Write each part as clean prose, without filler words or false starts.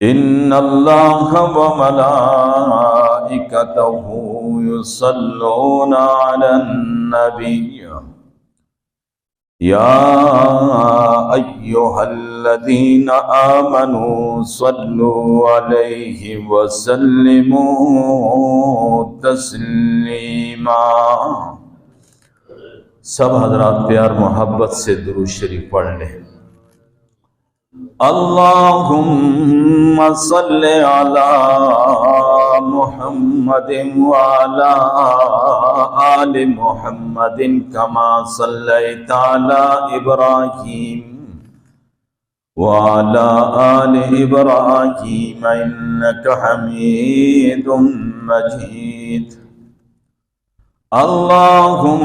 ان اللہ وملائکتہ یصلون علی النبی یا ایہا الذین آمنوا صلوا علیہ وسلموا تسلیما۔ سب حضرات پیار محبت سے درود شریف پڑھ لیں۔ اللہم صلی علی محمد وعلی آل محمد کما صلیت علی ابراہیم وعلی آل ابراہیم انک حمید مجید۔ اللہم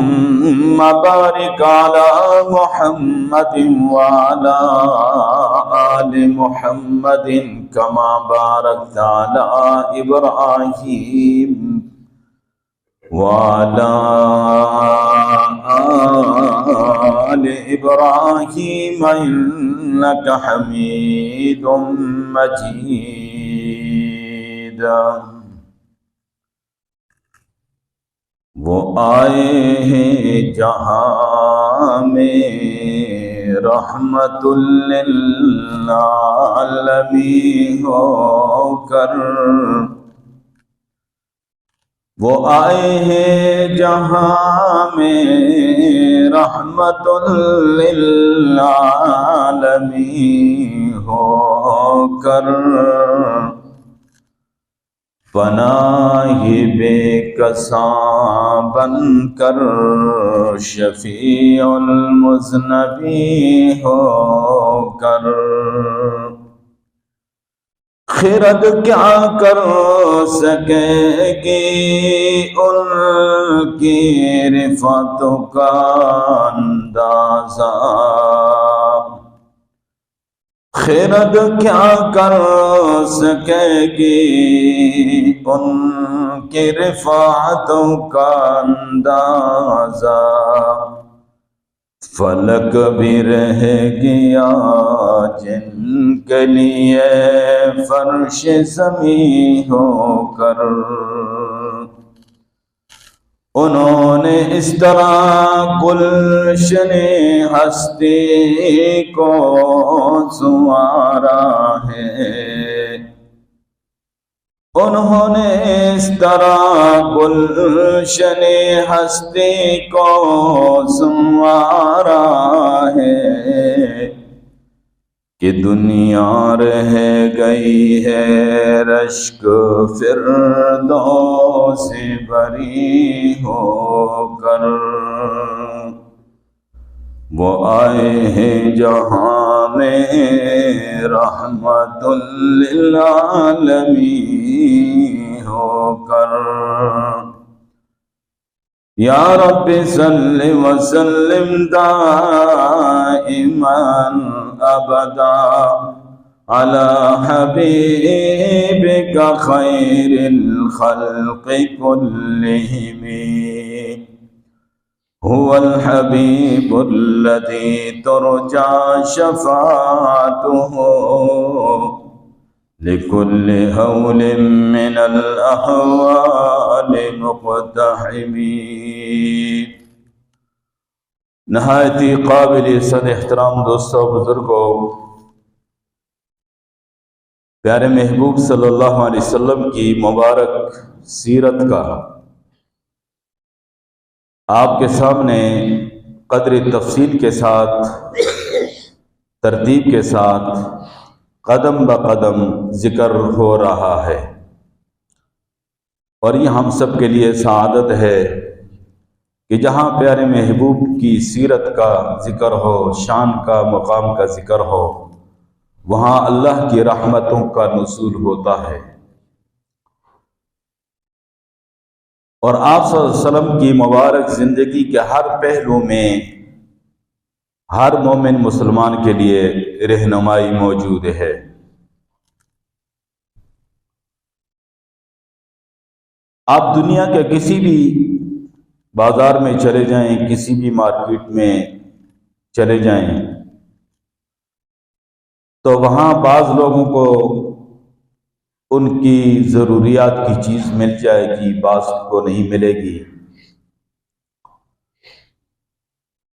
بارک علی محمد وعلی آل محمد کما بارکت علی ابراہیم وعلی آل ابراہیم انک حمید مجید۔ وہ آئے ہیں جہاں میں رحمت للعالمین ہو کر، وہ آئے ہیں جہاں میں رحمت للعالمین ہو کر، پناہ بے کساں بن کر شفیع المذنبین ہو کر، خرد کیا کر سکے گی ان کی رفعت کا اندازہ، خرد کیا کر سکے گی ان کی رفعتوں کا اندازہ، فلک بھی رہ گیا جن کے لیے فرش زمین ہو کر، انہوں نے اس طرح گلشن ہستی کو سنوارا ہے، انہوں نے اس طرح گلشن ہستی کو سنوارا ہے کہ دنیا رہ گئی ہے رشک فردوس بری ہو کر، وہ آئے ہیں جہاں میں رحمت للعالمین ہو کر۔ یا رب صلی وسلم دائما ابدا علی حبیبک خیر الخلق کلہم، هو الحبیب الذی ترجى شفاعته لكل هول من الأهوال مقتحم۔ نہایت ہی قابل صد احترام دوستوں بزرگوں، پیارے محبوب صلی اللہ علیہ وسلم کی مبارک سیرت کا آپ کے سامنے قدر تفصیل کے ساتھ، ترتیب کے ساتھ، قدم بقدم ذکر ہو رہا ہے، اور یہ ہم سب کے لیے سعادت ہے کہ جہاں پیارے محبوب کی سیرت کا ذکر ہو، شان کا، مقام کا ذکر ہو، وہاں اللہ کی رحمتوں کا نزول ہوتا ہے۔ اور آپ صلی اللہ علیہ وسلم کی مبارک زندگی کے ہر پہلو میں ہر مومن مسلمان کے لیے رہنمائی موجود ہے۔ آپ دنیا کے کسی بھی بازار میں چلے جائیں، کسی بھی مارکیٹ میں چلے جائیں، تو وہاں بعض لوگوں کو ان کی ضروریات کی چیز مل جائے گی، بعض کو نہیں ملے گی،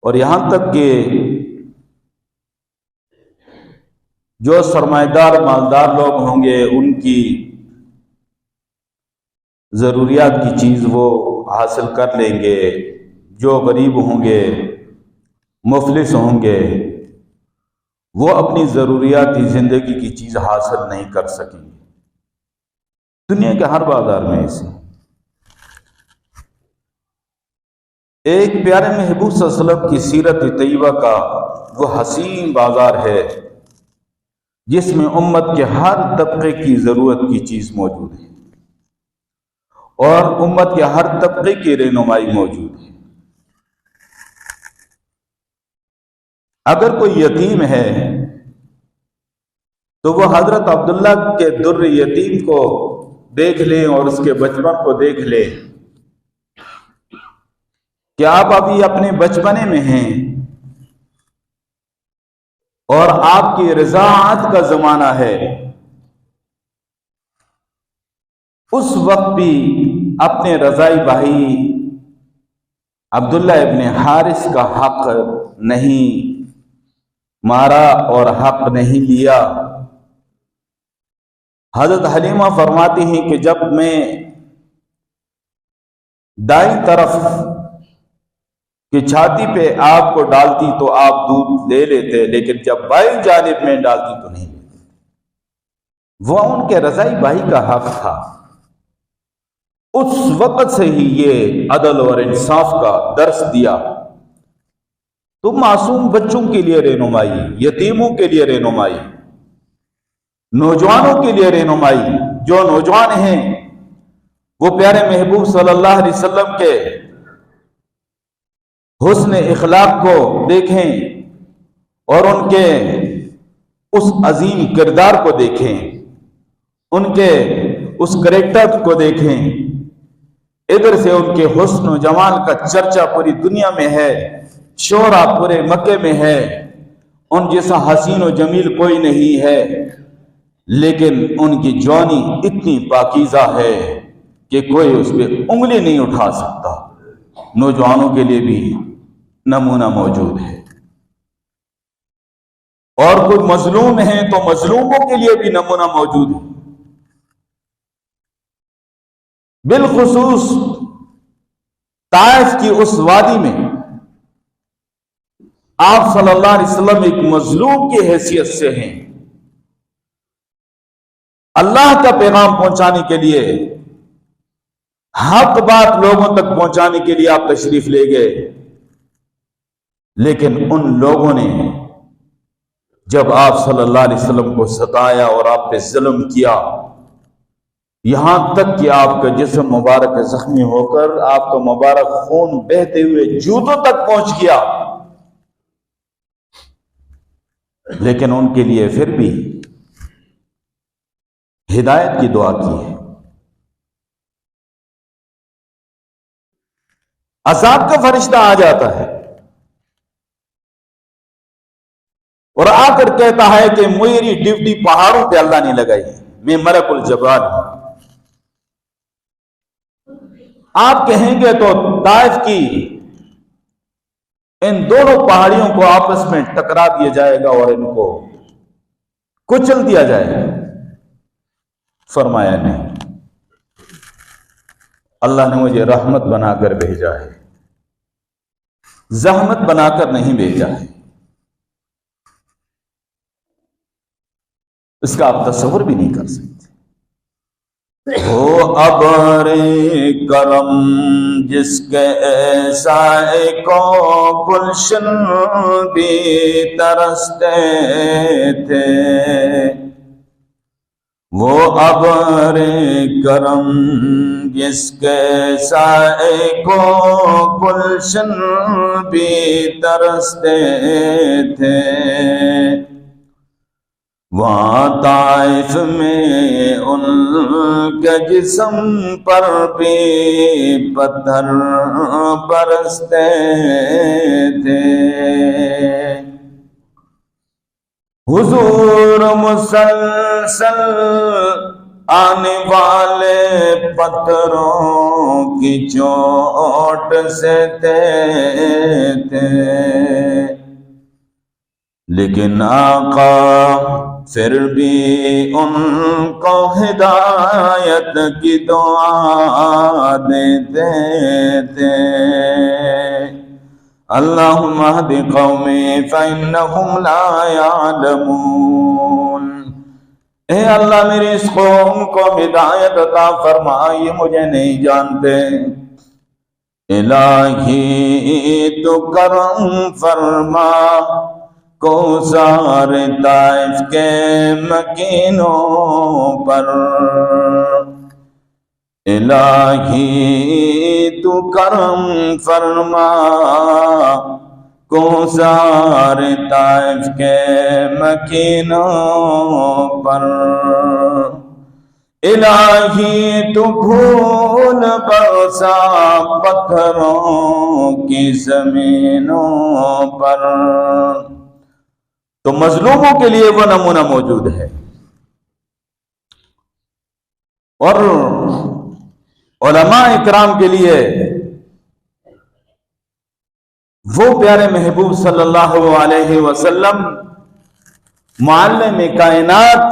اور یہاں تک کہ جو سرمایہ دار مالدار لوگ ہوں گے ان کی ضروریات کی چیز وہ حاصل کر لیں گے، جو غریب ہوں گے، مفلس ہوں گے، وہ اپنی ضروریاتی زندگی کی چیز حاصل نہیں کر سکیں گے۔ دنیا کے ہر بازار میں ایسے ایک پیارے محبوب صلی اللہ علیہ وسلم کی سیرت طیبہ کا وہ حسین بازار ہے جس میں امت کے ہر طبقے کی ضرورت کی چیز موجود ہے اور امت کے ہر طبقے کی رہنمائی موجود ہے۔ اگر کوئی یتیم ہے تو وہ حضرت عبداللہ کے در یتیم کو دیکھ لیں اور اس کے بچپن کو دیکھ لیں کہ آپ ابھی اپنے بچپنے میں ہیں اور آپ کی رضاعت کا زمانہ ہے، اس وقت بھی اپنے رضائی بھائی عبداللہ ابن حارث کا حق نہیں مارا اور حق نہیں لیا۔ حضرت حلیمہ فرماتی ہیں کہ جب میں دائیں طرف کی چھاتی پہ آپ کو ڈالتی تو آپ دودھ لے لیتے، لیکن جب بائیں جانب میں ڈالتی تو نہیں لیتے۔ وہ ان کے رضائی بھائی کا حق تھا۔ اس وقت سے ہی یہ عدل اور انصاف کا درس دیا۔ تو معصوم بچوں کے لیے رہنمائی، یتیموں کے لیے رہنمائی، نوجوانوں کے لیے رہنمائی۔ جو نوجوان ہیں وہ پیارے محبوب صلی اللہ علیہ وسلم کے حسن اخلاق کو دیکھیں اور ان کے اس عظیم کردار کو دیکھیں، ان کے اس کریکٹر کو دیکھیں۔ ادھر سے ان کے حسن و جمال کا چرچا پوری دنیا میں ہے، شہرا پورے مکے میں ہے، ان جیسا حسین و جمیل کوئی نہیں ہے، لیکن ان کی جوانی اتنی پاکیزہ ہے کہ کوئی اس پہ انگلی نہیں اٹھا سکتا۔ نوجوانوں کے لیے بھی نمونہ موجود ہے، اور کوئی مظلوم ہیں تو مظلوموں کے لیے بھی نمونہ موجود ہے۔ بالخصوص طائف کی اس وادی میں آپ صلی اللہ علیہ وسلم ایک مظلوم کی حیثیت سے ہیں۔ اللہ کا پیغام پہنچانے کے لیے، حق بات لوگوں تک پہنچانے کے لیے آپ تشریف لے گئے، لیکن ان لوگوں نے جب آپ صلی اللہ علیہ وسلم کو ستایا اور آپ پہ ظلم کیا، یہاں تک کہ آپ کا جسم مبارک زخمی ہو کر آپ کا مبارک خون بہتے ہوئے جوتوں تک پہنچ گیا، لیکن ان کے لیے پھر بھی ہدایت کی دعا کی ہے۔ عذاب کا فرشتہ آ جاتا ہے اور آ کر کہتا ہے کہ میری ڈیوٹی پہاڑوں پہ اللہ نے لگائی ہے، میں ملک الجبال ہوں۔ آپ کہیں گے تو طائف کی ان دونوں پہاڑیوں کو آپس میں ٹکرا دیا جائے گا اور ان کو کچل دیا جائے گا۔ فرمایا نہیں، اللہ نے مجھے رحمت بنا کر بھیجا ہے، زحمت بنا کر نہیں بھیجا ہے۔ اس کا آپ تصور بھی نہیں کر سکتے۔ ہو ابر کرم جس کے سائے کو گلشن بھی ترستے تھے، وہ ابر کرم جس کے سائے کو گلشن بھی ترستے تھے، وہاں طائف میں ان کے جسم پر بھی پتھر برستے تھے۔ حضور مسلسل آنے والے پتھروں کی چوٹ سے تھے، لیکن آقا پھر بھی ان کو ہدایت کی دعا دیتے تھے۔ اللہم اہد قومی فإنہم لا یعلمون، اے اللہ میری اس قوم کو ہدایت عطا فرما، یہ مجھے نہیں جانتے۔ الہی تو کرم فرما کوثر طائف کے مکینوں پر، الہی تو کرم فرما کوثر طائف کے مکینوں پر، الہی تو پھول برسا پتھروں کی زمینوں پر۔ تو مظلوموں کے لیے وہ نمونہ موجود ہے، اور علماء اکرام کے لیے وہ پیارے محبوب صلی اللہ علیہ وسلم معلم کائنات،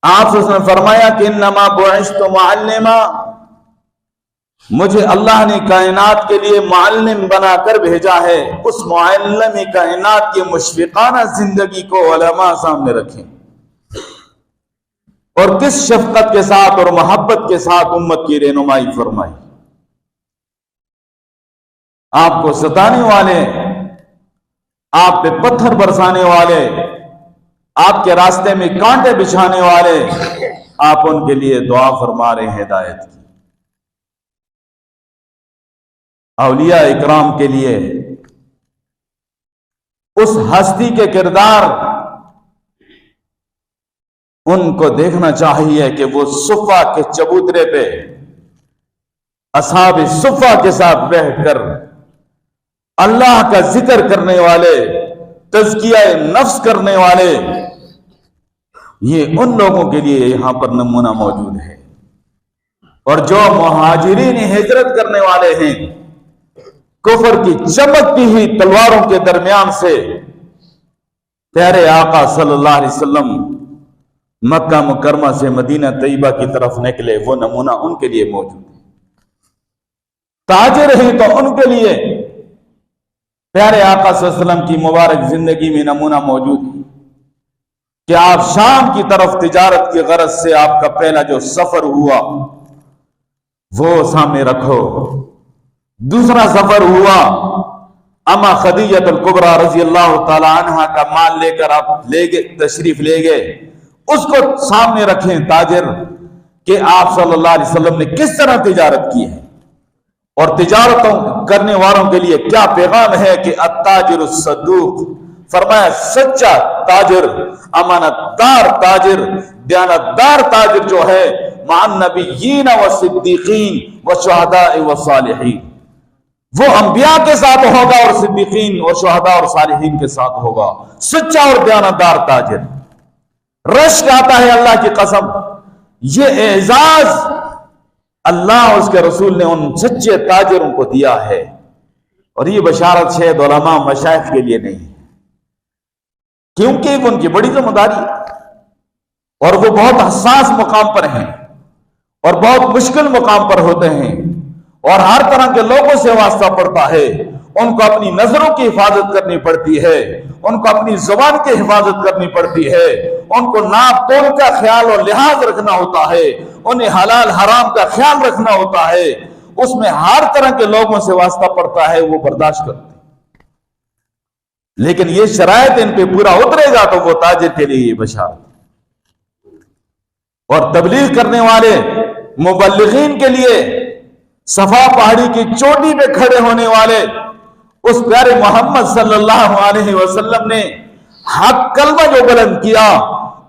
آپ نے فرمایا کہ انما بعثت معلما، مجھے اللہ نے کائنات کے لیے معلم بنا کر بھیجا ہے۔ اس معلم کائنات کی مشفقانہ زندگی کو علماء سامنے رکھیں، اور کس شفقت کے ساتھ اور محبت کے ساتھ امت کی رہنمائی فرمائی۔ آپ کو ستانے والے، آپ پہ پتھر برسانے والے، آپ کے راستے میں کانٹے بچھانے والے، آپ ان کے لیے دعا فرما رہے ہیں ہدایت کی۔ اولیاء اکرام کے لیے اس ہستی کے کردار ان کو دیکھنا چاہیے کہ وہ صفا کے چبوترے پہ اصحاب صفا کے ساتھ بیٹھ کر اللہ کا ذکر کرنے والے، تزکیہ نفس کرنے والے، یہ ان لوگوں کے لیے یہاں پر نمونہ موجود ہے۔ اور جو مہاجرین ہجرت کرنے والے ہیں، کفر کی چمکتی ہوئی تلواروں کے درمیان سے پیارے آقا صلی اللہ علیہ وسلم مکہ مکرمہ سے مدینہ طیبہ کی طرف نکلے، وہ نمونہ ان کے لیے موجود ہے۔ تاجر ہیں تو ان کے لیے پیارے آقا صلی اللہ علیہ وسلم کی مبارک زندگی میں نمونہ موجود ہے کہ آپ شام کی طرف تجارت کی غرض سے آپ کا پہلا جو سفر ہوا وہ سامنے رکھو۔ دوسرا سفر ہوا اما خدیجہ الکبریٰ رضی اللہ تعالی عنہ کا مال لے کر آپ تشریف لے گئے، اس کو سامنے رکھیں تاجر کہ آپ صلی اللہ علیہ وسلم نے کس طرح تجارت کی ہے، اور تجارتوں کرنے والوں کے لیے کیا پیغام ہے کہ التاجر الصدوق، فرمایا سچا تاجر، امانت دار تاجر، دیانت دار تاجر جو ہے مع النبیین والصدیقین والشہداء والصالحین، وہ انبیاء کے ساتھ ہوگا اور صدیقین اور شہداء اور صالحین کے ساتھ ہوگا۔ سچا اور دیانتدار تاجر، رشک آتا ہے اللہ کی قسم، یہ اعزاز اللہ اور اس کے رسول نے ان سچے تاجروں کو دیا ہے، اور یہ بشارت شاید علماء مشائخ کے لیے نہیں ہے، کیونکہ ان کی بڑی ذمہ داری ہے، اور وہ بہت حساس مقام پر ہیں اور بہت مشکل مقام پر ہوتے ہیں، اور ہر طرح کے لوگوں سے واسطہ پڑتا ہے، ان کو اپنی نظروں کی حفاظت کرنی پڑتی ہے، ان کو اپنی زبان کی حفاظت کرنی پڑتی ہے، ان کو ناپ تول کا خیال اور لحاظ رکھنا ہوتا ہے، انہیں حلال حرام کا خیال رکھنا ہوتا ہے، اس میں ہر طرح کے لوگوں سے واسطہ پڑتا ہے، وہ برداشت کرتے ہیں۔ لیکن یہ شرائط ان پہ پورا اترے گا تو وہ تاجر کے لیے یہ بشارت، اور تبلیغ کرنے والے مبلغین کے لیے صفا پہاڑی کی چوٹی پہ کھڑے ہونے والے اس پیارے محمد صلی اللہ علیہ وسلم نے حق کلمہ جو بلند کیا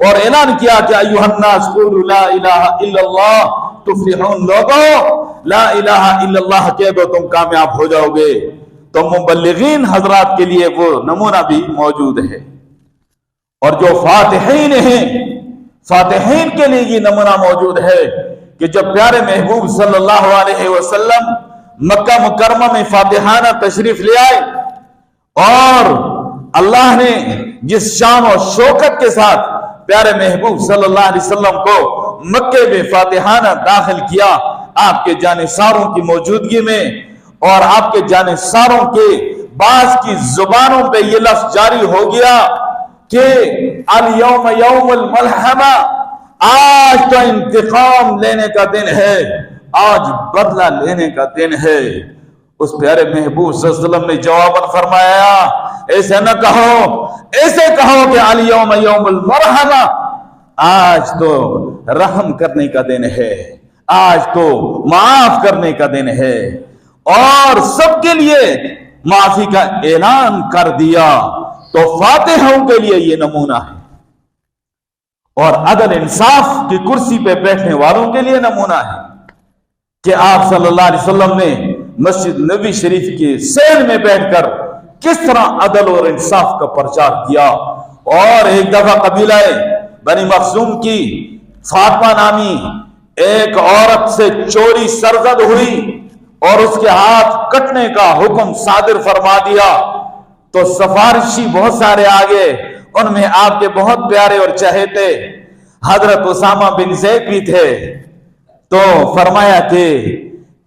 اور اعلان کیا کہ ایھا الناس قولوا لا الہ الا اللہ تفلحون، لوگوں لا الہ الا اللہ کہہ دو تم کامیاب ہو جاؤ گے، تو مبلغین حضرات کے لیے وہ نمونہ بھی موجود ہے۔ اور جو فاتحین ہیں، فاتحین کے لیے یہ نمونہ موجود ہے کہ جب پیارے محبوب صلی اللہ علیہ وسلم مکہ مکرمہ میں فاتحانہ تشریف لے آئے اور اللہ نے جس شان و شوکت کے ساتھ پیارے محبوب صلی اللہ علیہ وسلم کو مکے میں فاتحانہ داخل کیا، آپ کے جانثاروں کی موجودگی میں اور آپ کے جانثاروں کے بعض کی زبانوں پہ یہ لفظ جاری ہو گیا کہ الیوم یوم الملحمہ، آج تو انتقام لینے کا دن ہے، آج بدلہ لینے کا دن ہے۔ اس پیارے محبوب صلی اللہ علیہ وسلم نے جواباً فرمایا، ایسے نہ کہو، ایسے کہو کہ الیوم یوم المرحمہ، آج تو رحم کرنے کا دن ہے، آج تو معاف کرنے کا دن ہے، اور سب کے لیے معافی کا اعلان کر دیا۔ تو فاتحوں کے لیے یہ نمونہ ہے، اور عدل انصاف کی کرسی پہ بیٹھنے والوں کے لیے نمونہ ہے کہ آپ صلی اللہ علیہ وسلم نے مسجد نبوی شریف کے سین میں بیٹھ کر کس طرح عدل اور انصاف کا پرچار کیا۔ اور ایک دفعہ قبیلہ بنی مخزوم کی فاطمہ نامی ایک عورت سے چوری سرزد ہوئی اور اس کے ہاتھ کٹنے کا حکم صادر فرما دیا، تو سفارشی بہت سارے آگے، ان میں آپ کے بہت پیارے اور چہیتے حضرت اسامہ بن زید بھی تھے۔ تو فرمایا کہ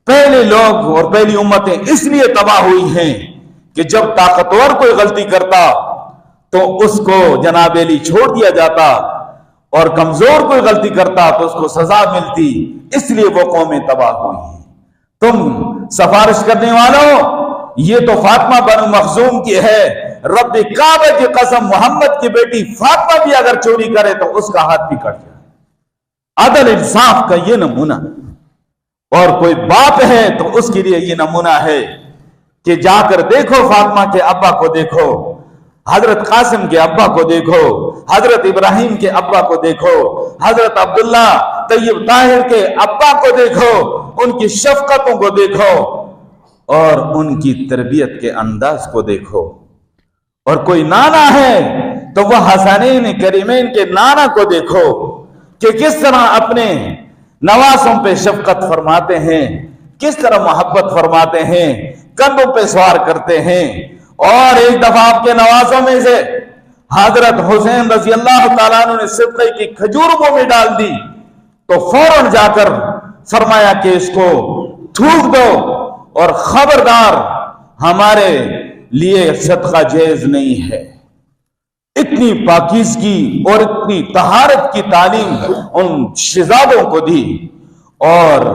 پہلے لوگ اور پہلی امتیں اس لیے تباہ ہوئی ہیں کہ جب طاقتور کوئی غلطی کرتا تو اس کو جناب علی چھوڑ دیا جاتا، اور کمزور کوئی غلطی کرتا تو اس کو سزا ملتی، اس لیے وہ قومیں تباہ ہوئی ہیں۔ تم سفارش کرنے والوں، یہ تو فاطمہ بنو مخزوم کی ہے، رب کعبہ کی قسم محمد کی بیٹی فاطمہ بھی اگر چوری کرے تو اس کا ہاتھ بھی کٹ جائے۔ عدل انصاف کا یہ نمونہ، اور کوئی باپ ہے تو اس کے لیے یہ نمونہ ہے کہ جا کر دیکھو فاطمہ کے ابا کو، دیکھو حضرت قاسم کے ابا کو، دیکھو حضرت ابراہیم کے ابا کو، دیکھو حضرت عبداللہ طیب طاہر کے ابا کو، دیکھو ان کی شفقتوں کو دیکھو اور ان کی تربیت کے انداز کو دیکھو۔ اور کوئی نانا ہے تو وہ حسنین کریمین کے نانا کو دیکھو کہ کس طرح اپنے نواسوں پہ شفقت فرماتے ہیں، کس طرح محبت فرماتے ہیں، کندھوں پہ سوار کرتے ہیں۔ اور ایک دفعہ آپ کے نواسوں میں سے حضرت حسین رضی اللہ تعالیٰ عنہ نے صدقے کی کھجور منہ میں ڈال دی تو فوراً جا کر فرمایا کہ اس کو تھوک دو، اور خبردار ہمارے لیے صدقہ جائز نہیں ہے۔ اتنی پاکیزگی اور اتنی طہارت کی تعلیم ان شہزادوں کو دی۔ اور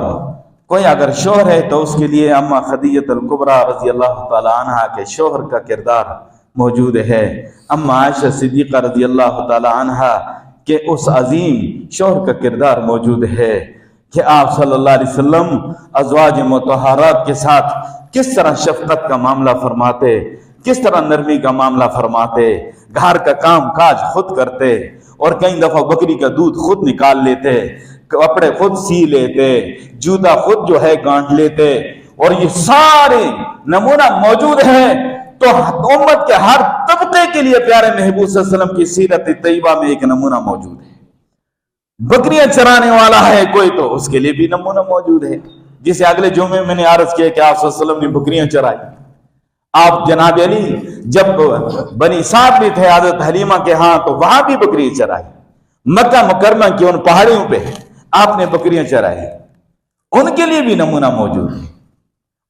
کوئی اگر شوہر ہے تو اس کے لیے اما خدیجہ الکبریٰ رضی اللہ تعالی عنہ کے شوہر کا کردار موجود ہے، اما عائشہ صدیقہ رضی اللہ تعالی عنہ کے اس عظیم شوہر کا کردار موجود ہے کہ آپ صلی اللہ علیہ وسلم ازواج مطہرات کے ساتھ کس طرح شفقت کا معاملہ فرماتے، کس طرح نرمی کا معاملہ فرماتے، گھر کا کام کاج خود کرتے، اور کئی دفعہ بکری کا دودھ خود نکال لیتے، کپڑے خود سی لیتے، جوتا خود جو ہے گانٹ لیتے، اور یہ سارے نمونہ موجود ہیں۔ تو امت کے ہر طبقے کے لیے پیارے محبوب صلی اللہ علیہ وسلم کی سیرت طیبہ میں ایک نمونہ موجود ہے۔ بکریاں چرانے والا ہے کوئی تو اس کے لیے بھی نمونہ موجود ہے، جسے اگلے جمعے میں نے عرض کیا کہ آپ صلی اللہ علیہ وسلم نے بکریاں چرائی۔ آپ جناب علی جب بنی سعد میں تھے حضرت حلیمہ کے ہاں تو وہاں بھی بکریاں چرائی، مکہ مکرمہ کی ان پہاڑیوں پہ آپ نے بکریاں چرائی، ان کے لیے بھی نمونہ موجود ہے۔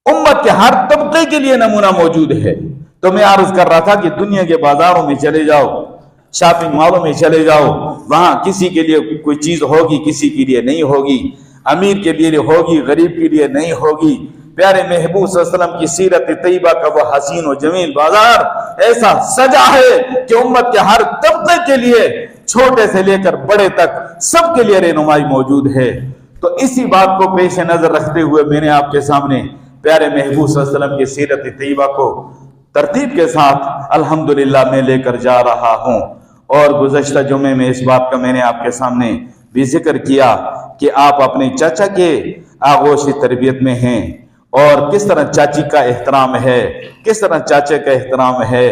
امت کے ہر طبقے کے لیے نمونہ موجود ہے۔ تو میں عرض کر رہا تھا کہ دنیا کے بازاروں میں چلے جاؤ، شاپنگ مالوں میں چلے جاؤ، وہاں کسی کے لیے کوئی چیز ہوگی، کسی کے لیے نہیں ہوگی، امیر کے لیے ہوگی، غریب کے لیے نہیں ہوگی۔ پیارے محبوب صلی اللہ علیہ وسلم کی سیرت طیبہ کا وہ حسین و جمیل بازار ایسا سجا ہے کہ امت کے ہر طبقے کے لیے، چھوٹے سے لے کر بڑے تک سب کے لیے رہنمائی موجود ہے۔ تو اسی بات کو پیش نظر رکھتے ہوئے میں نے آپ کے سامنے پیارے محبوب صلی اللہ علیہ وسلم کی سیرت طیبہ کو ترتیب کے ساتھ الحمدللہ میں لے کر جا رہا ہوں۔ اور گزشتہ جمعے میں اس بات کا میں نے آپ کے سامنے بھی ذکر کیا کہ آپ اپنے چاچا کے آغوشی تربیت میں ہیں، اور کس طرح چاچی کا احترام ہے، کس طرح چاچے کا احترام ہے،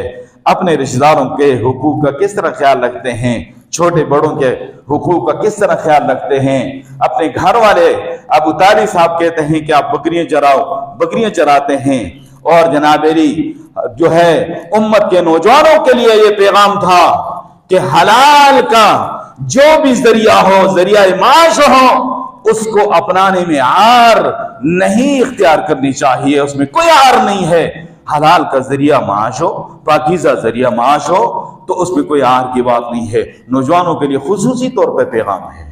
اپنے رشتہ داروں کے حقوق کا کس طرح خیال رکھتے ہیں، چھوٹے بڑوں کے حقوق کا کس طرح خیال رکھتے ہیں. اپنے گھر والے ابو طالب صاحب کہتے ہیں کہ آپ بکریاں چراؤ، بکریاں چراتے ہیں. اور جناب علی جو ہے امت کے نوجوانوں کے لیے یہ پیغام تھا کہ حلال کا جو بھی ذریعہ ہو، ذریعہ معاش ہو، اس کو اپنانے میں عار نہیں اختیار کرنی چاہیے. اس میں کوئی عار نہیں ہے. حلال کا ذریعہ معاش ہو، پاکیزہ ذریعہ معاش ہو تو اس میں کوئی عار کی بات نہیں ہے. نوجوانوں کے لیے خصوصی طور پہ پیغام ہے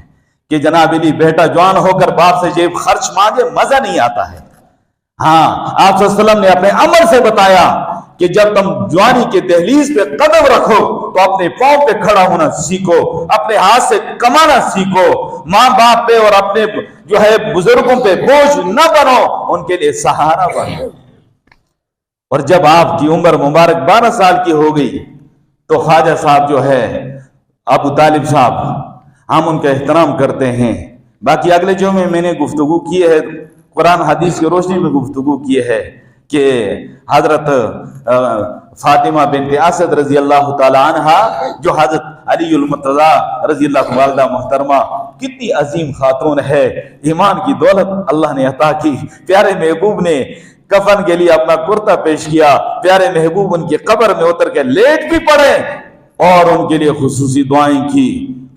کہ جناب علی بیٹا جوان ہو کر باپ سے جیب خرچ مانگے مزہ نہیں آتا ہے. ہاں، آپ صلی اللہ علیہ وسلم نے اپنے عمل سے بتایا کہ جب تم جوانی کے دہلیز پہ قدم رکھو تو اپنے پاؤں پہ کھڑا ہونا سیکھو، اپنے ہاتھ سے کمانا سیکھو، ماں باپ پہ اور اپنے جو ہے بزرگوں پہ بوجھ نہ بنو، ان کے لیے سہارا بنو. اور جب آپ کی عمر مبارک 12 سال کی ہو گئی تو خواجہ صاحب جو ہے ابو طالب صاحب، ہم ان کا احترام کرتے ہیں. باقی اگلے جمعے میں نے گفتگو کی ہے، قرآن حدیث کی روشنی میں گفتگو کی ہے کہ حضرت فاطمہ بنت اسد رضی اللہ تعالی عنہ جو حضرت علی المرتضیٰ رضی اللہ والدہ محترمہ کتنی عظیم خاتون ہے، ایمان کی دولت اللہ نے عطا کی. پیارے محبوب نے کفن کے لیے اپنا کرتا پیش کیا، پیارے محبوب ان کی قبر میں اتر کے لیٹ بھی پڑے اور ان کے لیے خصوصی دعائیں کی.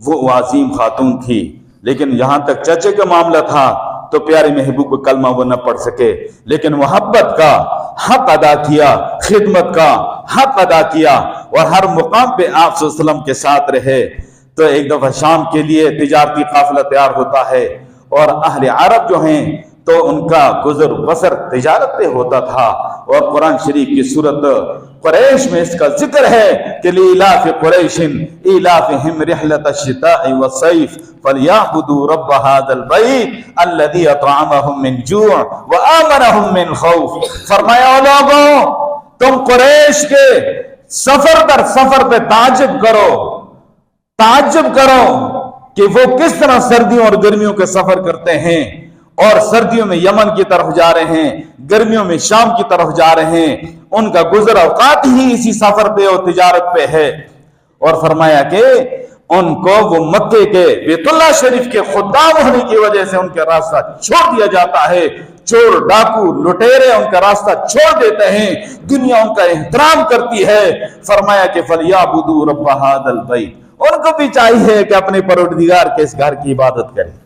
وہ عظیم خاتون تھی. لیکن یہاں تک چچے کا معاملہ تھا تو پیارے محبوب کو کلمہ وہ نہ پڑھ سکے، لیکن محبت کا حق ادا کیا، خدمت کا حق ادا کیا اور ہر مقام پہ آپ صلی اللہ علیہ وسلم کے ساتھ رہے. تو ایک دفعہ شام کے لیے تجارتی قافلہ تیار ہوتا ہے اور اہل عرب جو ہیں تو ان کا گزر بسر تجارت پہ ہوتا تھا. اور قرآن شریف کی سورت قریش میں اس کا ذکر ہے کہ لِإِلَافِ قُرَيْشٍ إِلَافِهِمْ رِحْلَةَ الشِّتَاءِ وَالصَّيْفِ فَلْيَعْبُدُوا رَبَّ هَذَا الْبَيْتِ الَّذِي أَطْعَمَهُم مِّن جُوعٍ وَآمَنَهُم مِّن خَوْفٍ. فرمایا او لوگوں، تم قریش کے سفر در سفر پہ تعجب کرو کہ وہ کس طرح سردیوں اور گرمیوں کے سفر کرتے ہیں، اور سردیوں میں یمن کی طرف جا رہے ہیں، گرمیوں میں شام کی طرف جا رہے ہیں. ان کا گزر اوقات ہی اسی سفر پہ اور تجارت پہ ہے. اور فرمایا کہ ان کو وہ مکے کے بیت اللہ شریف کے خدام ہونے کی وجہ سے ان کا راستہ چھوڑ دیا جاتا ہے. چور ڈاکو لٹیرے ان کا راستہ چھوڑ دیتے ہیں، دنیا ان کا احترام کرتی ہے. فرمایا کہ فَلْيَعْبُدُوا رَبَّ هَذَا الْبَيْتِ، ان کو بھی چاہیے کہ اپنے پروردگار کے اس گھر کی عبادت کریں.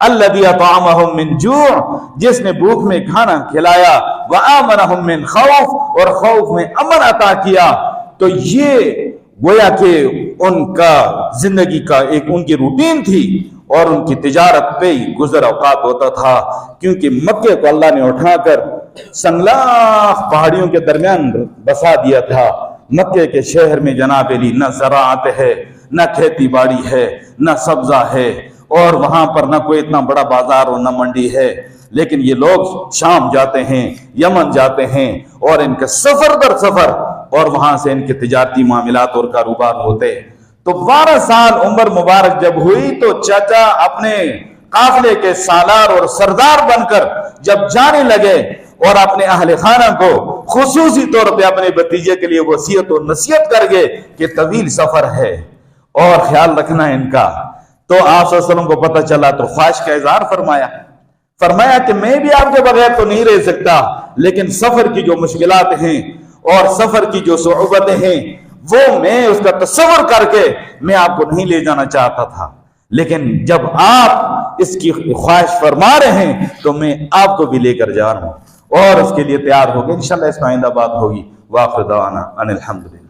الذی اطعمہم من جوع، جس نے بھوک میں کھانا کھلایا، وآمنہم من خوف، اور خوف میں امن عطا کیا. تو یہ گویا کہ ان کا زندگی کا ایک ان کی روٹین تھی اور ان کی تجارت پہ ہی گزر اوقات ہوتا تھا. کیونکہ مکے کو اللہ نے اٹھا کر سنگلاخ پہاڑیوں کے درمیان بسا دیا تھا. مکے کے شہر میں جناب علی نہ زراعت ہے، نہ کھیتی باڑی ہے، نہ سبزہ ہے، اور وہاں پر نہ کوئی اتنا بڑا بازار اور نہ منڈی ہے. لیکن یہ لوگ شام جاتے ہیں، یمن جاتے ہیں، اور ان کے سفر در سفر، اور وہاں سے ان کے تجارتی معاملات اور کاروبار ہوتے. تو 12 سال عمر مبارک جب ہوئی تو چچا اپنے قافلے کے سالار اور سردار بن کر جب جانے لگے اور اپنے اہل خانہ کو خصوصی طور پہ اپنے بھتیجے کے لیے وصیت و نصیحت کر گئے کہ طویل سفر ہے اور خیال رکھنا ہے ان کا. تو آپ صلی اللہ علیہ وسلم کو پتہ چلا تو خواہش کا اظہار فرمایا کہ میں بھی آپ کے بغیر تو نہیں رہ سکتا، لیکن سفر کی جو مشکلات ہیں اور سفر کی جو صعوبتیں ہیں وہ میں اس کا تصور کر کے میں آپ کو نہیں لے جانا چاہتا تھا، لیکن جب آپ اس کی خواہش فرما رہے ہیں تو میں آپ کو بھی لے کر جا رہا ہوں اور اس کے لیے تیار ہو گئے. انشاءاللہ اس میں آئندہ بات ہوگی. وآخر دعوانا ان الحمدللہ.